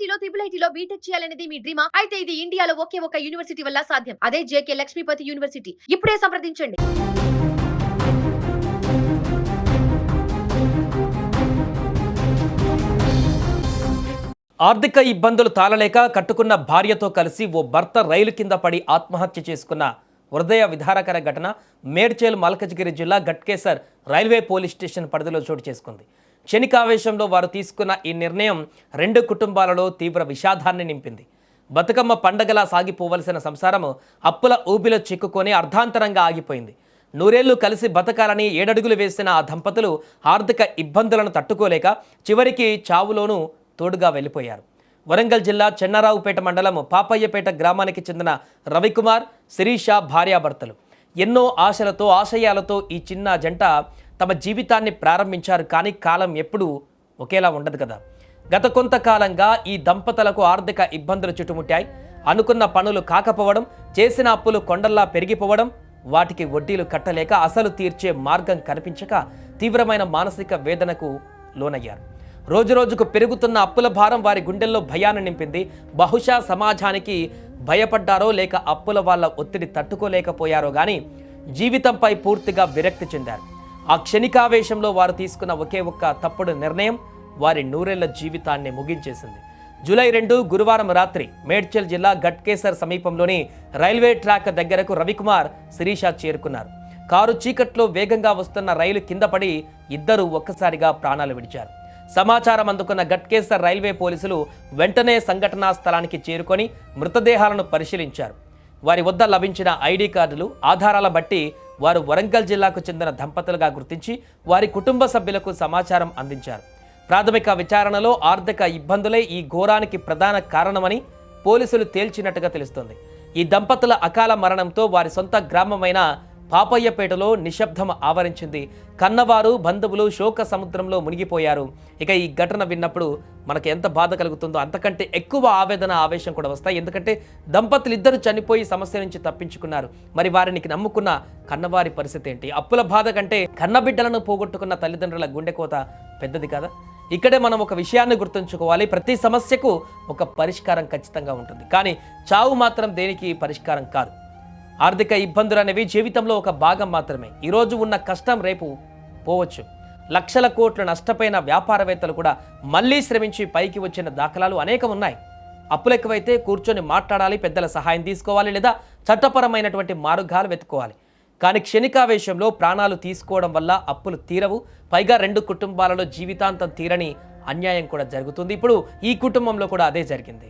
ఐఐటీలో IIITలో BTech చేయాలనేది మీ డ్రీమా? అయితే ఇది ఇండియాలో ఒకే ఒక యూనివర్సిటీ వల్ల సాధ్యం. అదే జేకే లక్ష్మీపతి యూనివర్సిటీ. ఇప్పుడే సంప్రదించండి. ఆర్థిక ఇబ్బందులు తాళలేక కట్టుకున్న భార్యతో కలిసి ఓ భర్త రైలు కింద పడి ఆత్మహత్య చేసుకున్న హృదయ విదారకర ఘటన మేడ్చల్ మల్కజ్గిరి జిల్లా గట్కేసర్ రైల్వే పోలీస్ స్టేషన్ పరిధిలో చోటు చేసుకుంది. క్షణికావేశంలో వారు తీసుకున్న ఈ నిర్ణయం రెండు కుటుంబాలలో తీవ్ర విషాదాన్ని నింపింది. బతుకమ్మ పండగలా సాగిపోవలసిన సంసారం అప్పుల ఊబిలో చిక్కుకొని అర్ధాంతరంగా ఆగిపోయింది. నూరేళ్లు కలిసి బతకాలని 7 అడుగులు వేసిన ఆ దంపతులు ఆర్థిక ఇబ్బందులను తట్టుకోలేక చివరికి చావులోనూ తోడుగా వెళ్ళిపోయారు. వరంగల్ జిల్లా చెన్నారావుపేట మండలం పాపయ్యపేట గ్రామానికి చెందిన రవికుమార్, శిరీష భార్యాభర్తలు. ఎన్నో ఆశలతో ఆశయాలతో ఈ చిన్న జంట తమ జీవితాన్ని ప్రారంభించారు. కానీ కాలం ఎప్పుడూ ఒకేలా ఉండదు కదా. గత కొంతకాలంగా ఈ దంపతులకు ఆర్థిక ఇబ్బందులు చుట్టుముట్టాయి. అనుకున్న పనులు కాకపోవడం, చేసిన అప్పులు కొండల్లా పెరిగిపోవడం, వాటికి వడ్డీలు కట్టలేక అసలు తీర్చే మార్గం కనిపించక తీవ్రమైన మానసిక వేదనకు లోనయ్యారు. రోజురోజుకు పెరుగుతున్న అప్పుల భారం వారి గుండెల్లో భయాన్ని నింపింది. బహుశా సమాజానికి భయపడ్డారో లేక అప్పుల వాళ్ళ ఒత్తిడి తట్టుకోలేకపోయారో కానీ జీవితంపై పూర్తిగా విరక్తి చెందారు. ఆ క్షణికావేశంలో వారు తీసుకున్న ఒకే ఒక్క తప్పుడు నిర్ణయం వారి నూరేళ్ల జీవితాన్ని ముగించేసింది. జూలై 2 గురువారం రాత్రి మేడ్చల్ జిల్లా గట్కేసర్ సమీపంలోని రైల్వే ట్రాక్ దగ్గరకు రవికుమార్, శిరీష చేరుకున్నారు. కారు చీకట్లో వేగంగా వస్తున్న రైలు కింద పడి ఇద్దరు ఒక్కసారిగా ప్రాణాలు విడిచారు. సమాచారం అందుకున్న గట్కేసర్ రైల్వే పోలీసులు వెంటనే సంఘటనా స్థలానికి చేరుకొని మృతదేహాలను పరిశీలించారు. వారి వద్ద లభించిన ఐడి కార్డులు ఆధారాల బట్టి వారు వరంగల్ జిల్లాకు చెందిన దంపతులుగా గుర్తించి వారి కుటుంబ సభ్యులకు సమాచారం అందించారు. ప్రాథమిక విచారణలో ఆర్థిక ఇబ్బందులే ఈ ఘోరానికి ప్రధాన కారణమని పోలీసులు తేల్చినట్టుగా తెలుస్తోంది. ఈ దంపతుల అకాల మరణంతో వారి సొంత గ్రామమైన పాపయ్యపేటలో నిశ్శబ్దం ఆవరించింది. కన్నవారు, బంధువులు శోక సముద్రంలో మునిగిపోయారు. ఇక ఈ ఘటన విన్నప్పుడు మనకు ఎంత బాధ కలుగుతుందో అంతకంటే ఎక్కువ ఆవేదన, ఆవేశం కూడా వస్తాయి. ఎందుకంటే దంపతులు ఇద్దరు చనిపోయి సమస్య నుంచి తప్పించుకున్నారు. మరి వారిని నమ్ముకున్న కన్నవారి పరిస్థితి ఏంటి? అప్పుల బాధ కంటే కన్నబిడ్డలను పోగొట్టుకున్న తల్లిదండ్రుల గుండెకోత పెద్దది కదా. ఇక్కడే మనం ఒక విషయాన్ని గుర్తుంచుకోవాలి. ప్రతి సమస్యకు ఒక పరిష్కారం ఖచ్చితంగా ఉంటుంది, కానీ చావు మాత్రం దేనికి పరిష్కారం కాదు. ఆర్థిక ఇబ్బందులు అనేవి జీవితంలో ఒక భాగం మాత్రమే. ఈరోజు ఉన్న కష్టం రేపు పోవచ్చు. లక్షల కోట్ల నష్టపోయిన వ్యాపారవేత్తలు కూడా మళ్ళీ శ్రమించి పైకి వచ్చిన దాఖలాలు అనేకం ఉన్నాయి. అప్పులు ఎక్కువైతే కూర్చొని మాట్లాడాలి, పెద్దల సహాయం తీసుకోవాలి, లేదా చట్టపరమైనటువంటి మార్గాలు వెతుక్కోవాలి. కానీ క్షణికావేశంలో ప్రాణాలు తీసుకోవడం వల్ల అప్పులు తీరవు. పైగా రెండు కుటుంబాలలో జీవితాంతం తీరని అన్యాయం కూడా జరుగుతుంది. ఇప్పుడు ఈ కుటుంబంలో కూడా అదే జరిగింది.